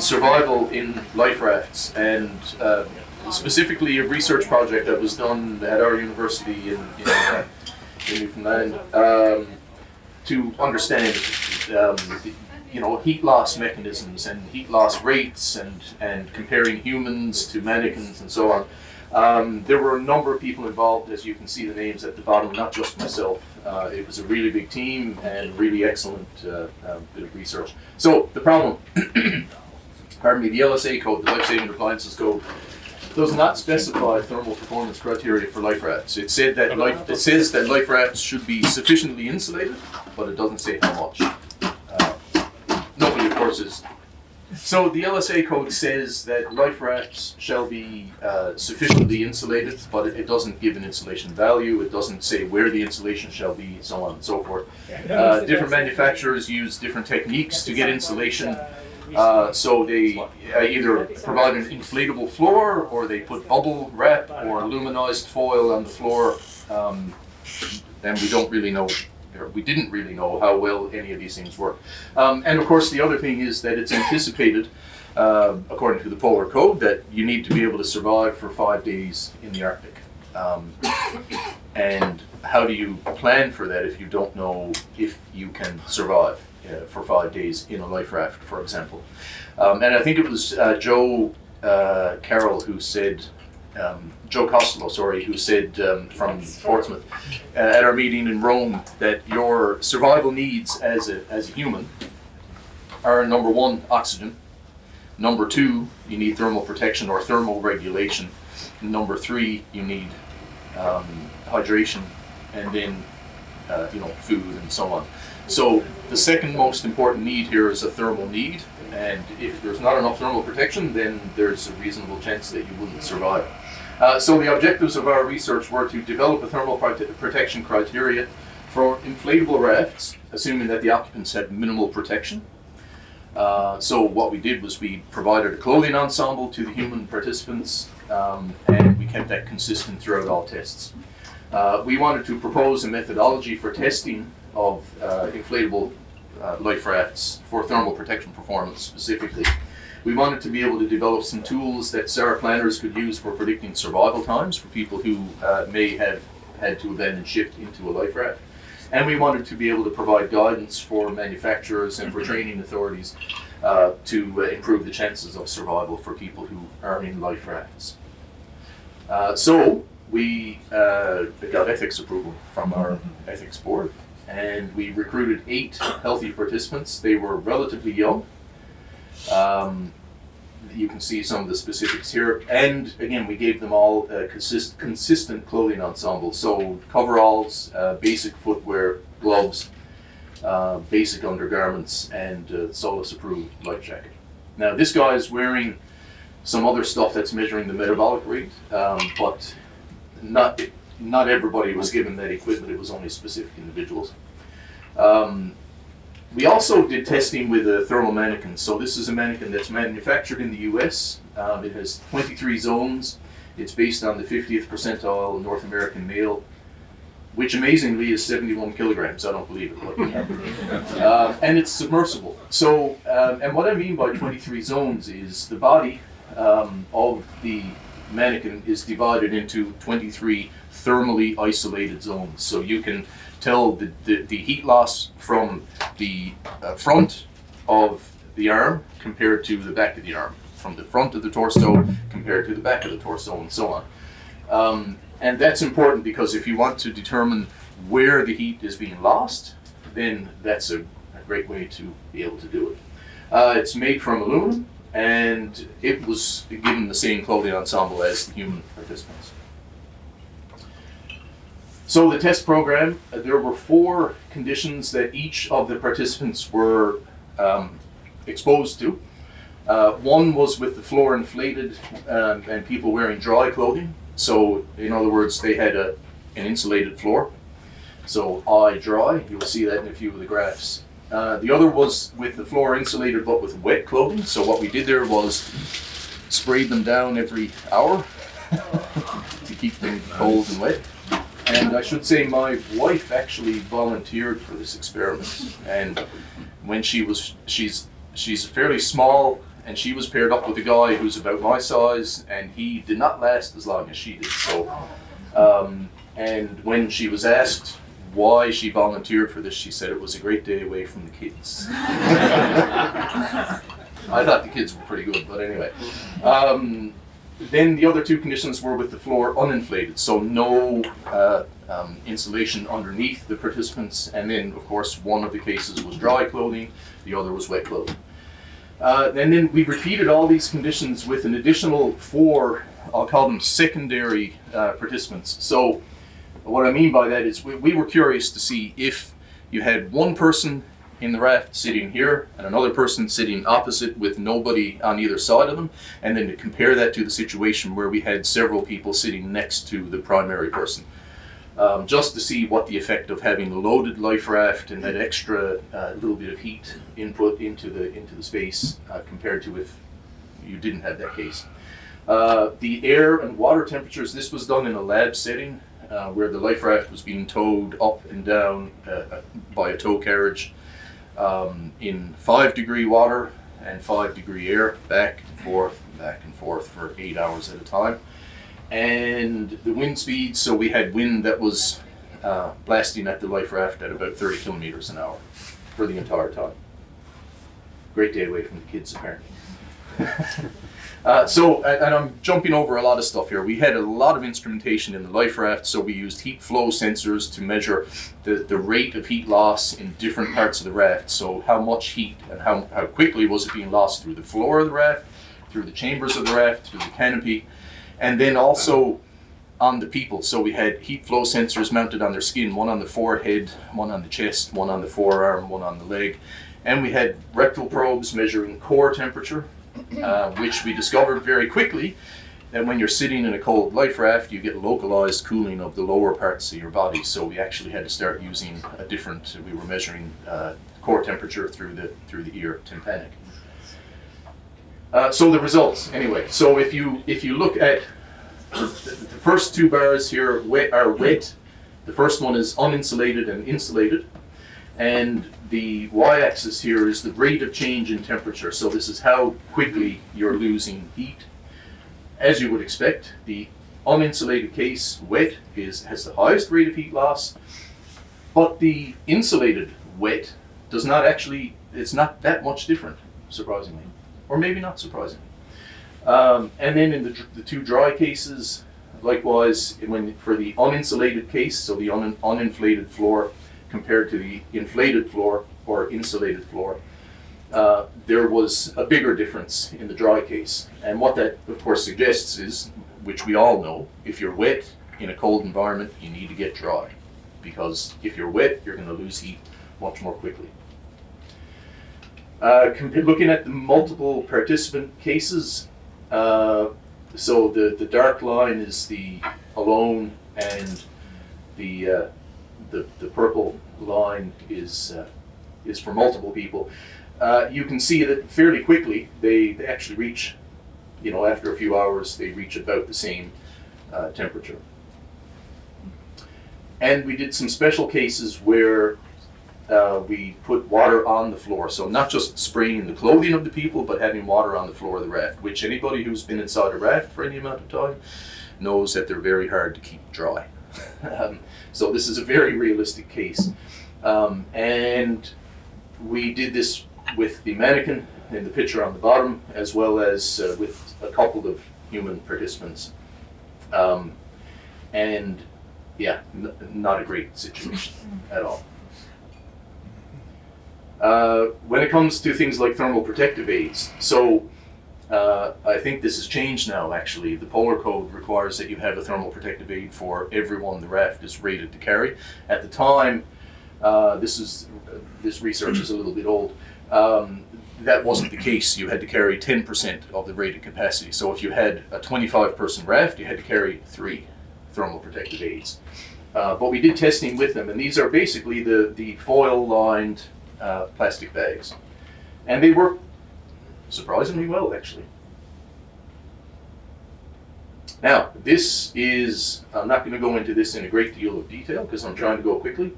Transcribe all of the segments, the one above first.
survival in life rafts, and specifically a research project that was done at our university in Newfoundland to understand heat loss mechanisms and heat loss rates and comparing humans to mannequins and so on. There were a number of people involved, as you can see the names at the bottom, not just myself. It was a really big team and really excellent bit of research. So the problem, pardon me, the LSA code, the Life Saving Appliances Code, does not specify thermal performance criteria for life rafts. It says that life rafts should be sufficiently insulated, but it doesn't say how much. Nobody, of course, is. So the LSA code says that life rafts shall be sufficiently insulated, but it doesn't give an insulation value. It doesn't say where the insulation shall be, so on and so forth. Different manufacturers use different techniques to get insulation. So they either provide an inflatable floor, or they put bubble wrap or aluminized foil on the floor. And we don't really know. We didn't really know how well any of these things work. And of course, the other thing is that it's anticipated, according to the Polar Code, that you need to be able to survive for 5 days in the Arctic. And how do you plan for that if you don't know if you can survive for 5 days in a life raft, for example? And I think it was Joe Carroll who said, Joe Costello, who said from Portsmouth at our meeting in Rome that your survival needs as a human are, number one, oxygen. Number two, you need thermal protection or thermal regulation. And number three, you need hydration, and then food and so on. So the second most important need here is a thermal need, and if there's not enough thermal protection, then there's a reasonable chance that you wouldn't survive. So the objectives of our research were to develop a thermal protection criteria for inflatable rafts, assuming that the occupants had minimal protection. So what we did was we provided a clothing ensemble to the human participants, and we kept that consistent throughout all tests. We wanted to propose a methodology for testing of inflatable life rafts for thermal protection performance specifically. We wanted to be able to develop some tools that SAR planners could use for predicting survival times for people who may have had to abandon ship into a life raft. And we wanted to be able to provide guidance for manufacturers and for training authorities to improve the chances of survival for people who are in life rafts. So we got ethics approval from our ethics board, and we recruited 8 healthy participants. They were relatively young. You can see some of the specifics here, and again, we gave them all a consistent clothing ensemble. So coveralls, basic footwear, gloves, basic undergarments, and SOLAS approved life jacket. Now this guy is wearing some other stuff that's measuring the metabolic rate, but not everybody was given that equipment. It was only specific individuals. We also did testing with a thermal mannequin. So this is a mannequin that's manufactured in the US. It has 23 zones. It's based on the 50th percentile North American male, which amazingly is 71 kilograms. I don't believe it. And it's submersible. So, and what I mean by 23 zones is the body of the mannequin is divided into 23 thermally isolated zones. So you can tell the heat loss from the front of the arm compared to the back of the arm, from the front of the torso compared to the back of the torso, and so on. And that's important because if you want to determine where the heat is being lost, then that's a great way to be able to do it. It's made from aluminum, and it was given the same clothing ensemble as the human participants. So the test program, there were 4 conditions that each of the participants were exposed to. One was with the floor inflated and people wearing dry clothing. So in other words, they had an insulated floor. So eye dry, you'll see that in a few of the graphs. The other was with the floor insulated but with wet clothing. So what we did there was sprayed them down every hour to keep them cold and wet. And I should say my wife actually volunteered for this experiment. And when she's a fairly small and she was paired up with a guy who's about my size, and he did not last as long as she did. So, and when she was asked why she volunteered for this, she said it was a great day away from the kids. I thought the kids were pretty good, but anyway. Then the other two conditions were with the floor uninflated, so no insulation underneath the participants, and then of course one of the cases was dry clothing, the other was wet clothing. And then we repeated all these conditions with an additional 4, I'll call them secondary participants. So what I mean by that is we were curious to see if you had one person in the raft sitting here and another person sitting opposite with nobody on either side of them, and then to compare that to the situation where we had several people sitting next to the primary person. Just to see what the effect of having a loaded life raft and that extra little bit of heat input into the space compared to if you didn't have that case. The air and water temperatures, this was done in a lab setting where the life raft was being towed up and down by a tow carriage in 5-degree water and 5-degree air, back and forth for 8 hours at a time. And the wind speed, so we had wind that was blasting at the life raft at about 30 kilometers an hour for the entire time. Great day away from the kids, apparently. And I'm jumping over a lot of stuff here. We had a lot of instrumentation in the life raft, so we used heat flow sensors to measure the rate of heat loss in different parts of the raft. So how much heat and how quickly was it being lost through the floor of the raft, through the chambers of the raft, through the canopy, and then also on the people. So we had heat flow sensors mounted on their skin, one on the forehead, one on the chest, one on the forearm, one on the leg. And we had rectal probes measuring core temperature, which we discovered very quickly that when you're sitting in a cold life raft, you get localized cooling of the lower parts of your body. So we actually had to start using we were measuring core temperature through the ear tympanic. So the results, anyway. So if you look at the first 2 bars here are wet. The first one is uninsulated and insulated. And the y-axis here is the rate of change in temperature. So this is how quickly you're losing heat. As you would expect, the uninsulated case, wet, has the highest rate of heat loss, but the insulated wet does not actually, it's not that much different, surprisingly, or maybe not surprisingly. And then in the 2 dry cases, likewise, for the uninsulated case, so the uninflated floor, compared to the inflated floor or insulated floor, there was a bigger difference in the dry case. And what that, of course, suggests is, which we all know, if you're wet in a cold environment, you need to get dry. Because if you're wet, you're going to lose heat much more quickly. Looking at the multiple participant cases, so the dark line is the alone, and the purple line is for multiple people. You can see that fairly quickly they actually reach, after a few hours, they reach about the same temperature. And we did some special cases where we put water on the floor. So not just spraying the clothing of the people, but having water on the floor of the raft, which anybody who's been inside a raft for any amount of time knows that they're very hard to keep dry. So this is a very realistic case. And we did this with the mannequin in the picture on the bottom, as well as with a couple of human participants. And yeah, not a great situation at all. When it comes to things like thermal protective aids, so I think this has changed now, actually. The Polar Code requires that you have a thermal protective aid for everyone the raft is rated to carry. At the time, this research is a little bit old, that wasn't the case. You had to carry 10% of the rated capacity. So if you had a 25-person raft, you had to carry 3 thermal protective aids. But we did testing with them, and these are basically the foil-lined plastic bags. And they work surprisingly well, actually. Now, this is, I'm not going to go into this in a great deal of detail because I'm trying to go quickly.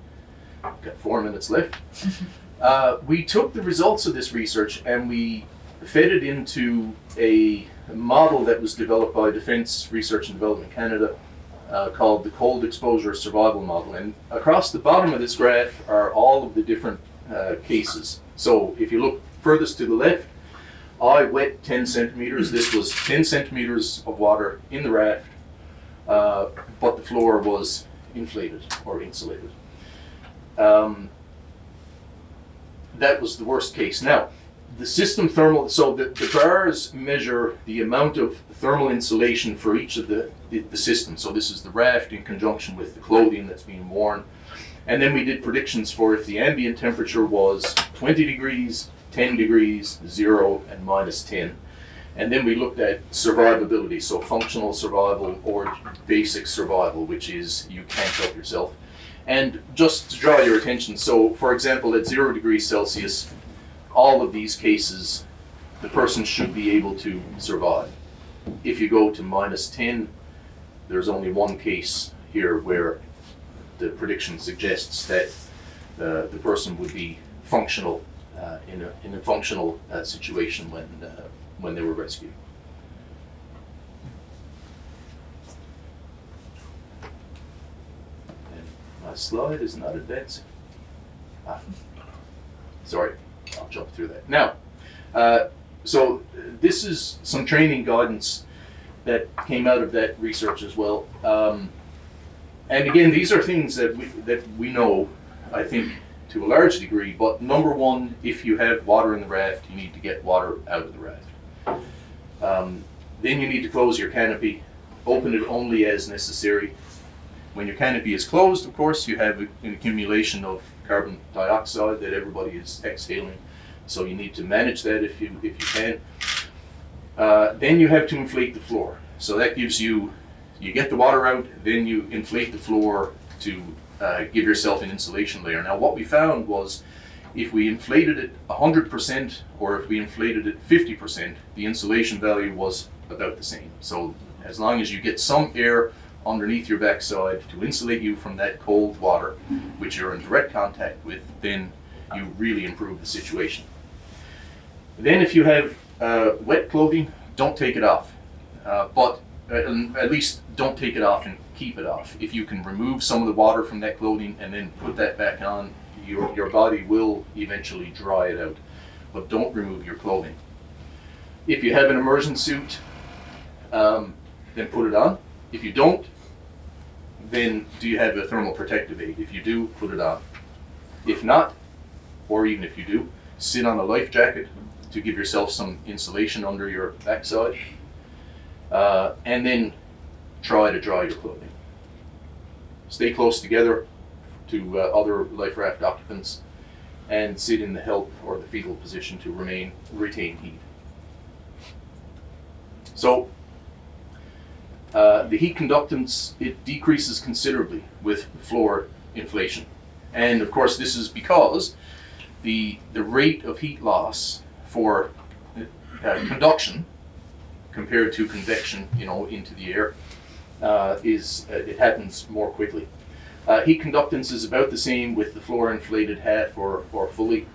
I've got 4 minutes left. We took the results of this research and we fed it into a model that was developed by Defence Research and Development Canada called the Cold Exposure Survival Model. And across the bottom of this graph are all of the different cases. So if you look furthest to the left, I wet 10 centimeters. This was 10 centimeters of water in the raft, but the floor was inflated or insulated. That was the worst case. Now, the system thermal, so the bars measure the amount of thermal insulation for each of the systems. So this is the raft in conjunction with the clothing that's being worn. And then we did predictions for if the ambient temperature was 20 degrees, 10 degrees, 0, and -10. And then we looked at survivability, so functional survival or basic survival, which is you can't help yourself. And just to draw your attention, so for example, at 0 degrees Celsius, all of these cases, the person should be able to survive. If you go to -10, there's only one case here where the prediction suggests that the person would be functional in a functional situation when they were rescued. And my slide is not advancing. Sorry, I'll jump through that. Now, so this is some training guidance that came out of that research as well. And again, these are things that we know, I think, to a large degree, but number one, if you have water in the raft, you need to get water out of the raft. Then you need to close your canopy, open it only as necessary. When your canopy is closed, of course, you have an accumulation of carbon dioxide that everybody is exhaling, so you need to manage that if you can. Then you have to inflate the floor. So that gives you get the water out, then you inflate the floor to give yourself an insulation layer. Now what we found was if we inflated it 100% or if we inflated it 50%, the insulation value was about the same. So as long as you get some air underneath your backside to insulate you from that cold water, which you're in direct contact with, then you really improve the situation. Then if you have wet clothing, don't take it off. But at least don't take it off and keep it off. If you can remove some of the water from that clothing and then put that back on, your body will eventually dry it out. But don't remove your clothing. If you have an immersion suit, then put it on. If you don't, then do you have a thermal protective aid? If you do, put it on. If not, or even if you do, sit on a life jacket to give yourself some insulation under your backside. And then try to dry your clothing. Stay close together to other life raft occupants and sit in the help or the fetal position to retain heat. So the heat conductance, it decreases considerably with floor inflation. And of course this is because the rate of heat loss for conduction compared to convection, into the air, it happens more quickly. Heat conductance is about the same with the floor inflated half or fully.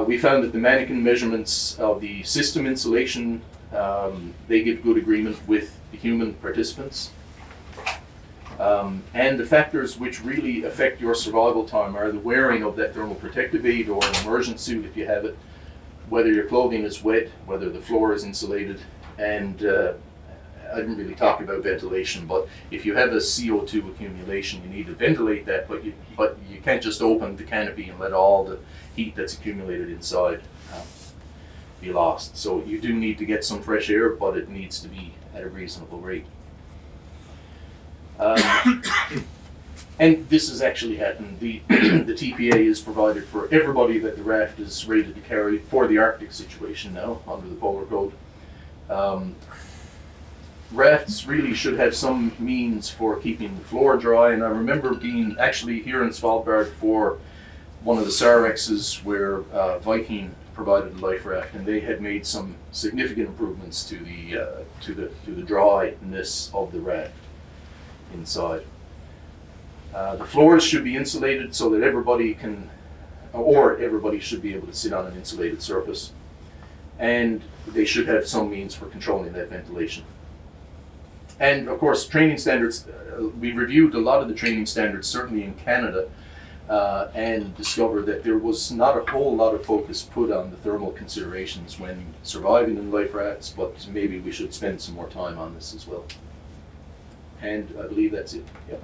We found that the mannequin measurements of the system insulation, they give good agreement with the human participants. And the factors which really affect your survival time are the wearing of that thermal protective aid or an immersion suit if you have it, whether your clothing is wet, whether the floor is insulated, and I didn't really talk about ventilation, but if you have a CO2 accumulation, you need to ventilate that, but you can't just open the canopy and let all the heat that's accumulated inside be lost. So you do need to get some fresh air, but it needs to be at a reasonable rate. And this has actually happened. The TPA is provided for everybody that the raft is rated to carry for the Arctic situation now under the Polar Code. Rafts really should have some means for keeping the floor dry, and I remember being actually here in Svalbard for one of the SARXs where Viking provided a life raft, and they had made some significant improvements to the dryness of the raft inside. The floors should be insulated so that everybody should be able to sit on an insulated surface. and they should have some means for controlling that ventilation. And of course, training standards, we reviewed a lot of the training standards, certainly in Canada, and discovered that there was not a whole lot of focus put on the thermal considerations when surviving in life rafts, but maybe we should spend some more time on this as well. And I believe that's it. Yep.